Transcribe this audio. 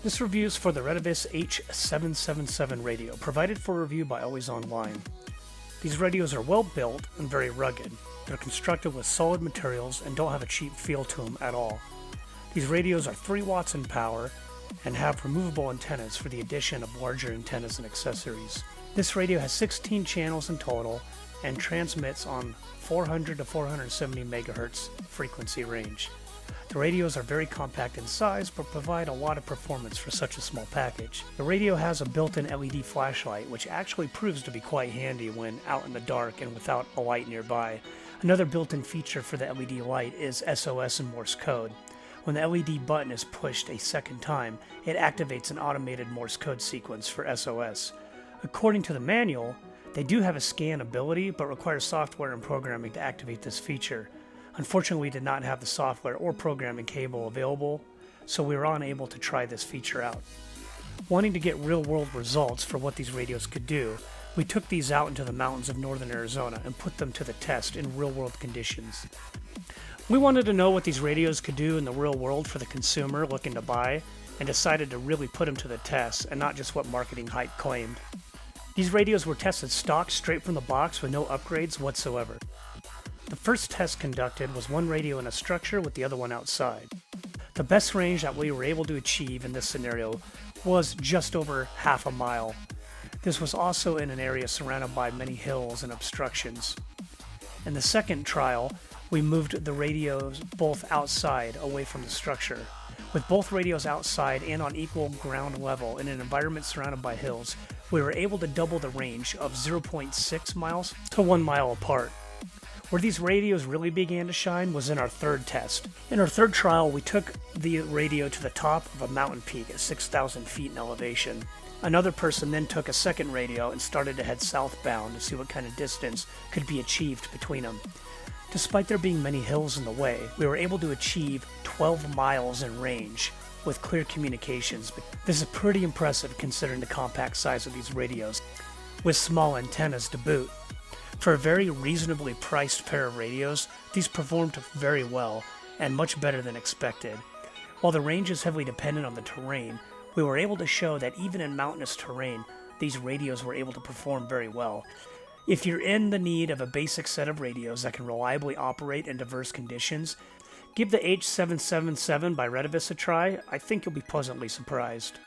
This review is for the Retevis H-777 radio, provided for review by Always Online. These radios are well built and very rugged. They're constructed with solid materials and don't have a cheap feel to them at all. These radios are 3 watts in power and have removable antennas for the addition of larger antennas and accessories. This radio has 16 channels in total and transmits on 400 to 470 megahertz frequency range. The radios are very compact in size but provide a lot of performance for such a small package. The radio has a built-in LED flashlight, which actually proves to be quite handy when out in the dark and without a light nearby. Another built-in feature for the LED light is S.O.S in Morse code. When the LED button is pushed a second time, it activates an automated Morse code sequence for S.O.S. According to the manual, they do have a scan ability but require software and programming to activate this feature. Unfortunately, we did not have the software or programming cable available, so we were unable to try this feature out. Wanting to get real-world results for what these radios could do, we took these out into the mountains of northern Arizona and put them to the test in real-world conditions. We wanted to know what these radios could do in the real world for the consumer looking to buy, and decided to really put them to the test and not just what marketing hype claimed. These radios were tested stock straight from the box with no upgrades whatsoever. The first test conducted was one radio in a structure with the other one outside. The best range that we were able to achieve in this scenario was just over half a mile. This was also in an area surrounded by many hills and obstructions. In the second trial, we moved the radios both outside away from the structure. With both radios outside and on equal ground level in an environment surrounded by hills, we were able to double the range of 0.6 miles to 1 mile apart. Where these radios really began to shine was in our third test. In our third trial, we took the radio to the top of a mountain peak at 6,000 feet in elevation. Another person then took a second radio and started to head southbound to see what kind of distance could be achieved between them. Despite there being many hills in the way, we were able to achieve 12 miles in range with clear communications. This is pretty impressive considering the compact size of these radios, with small antennas to boot. For a very reasonably priced pair of radios, these performed very well and much better than expected. While the range is heavily dependent on the terrain, we were able to show that even in mountainous terrain, these radios were able to perform very well. If you're in the need of a basic set of radios that can reliably operate in diverse conditions, give the H777 by Retevis a try. I think you'll be pleasantly surprised.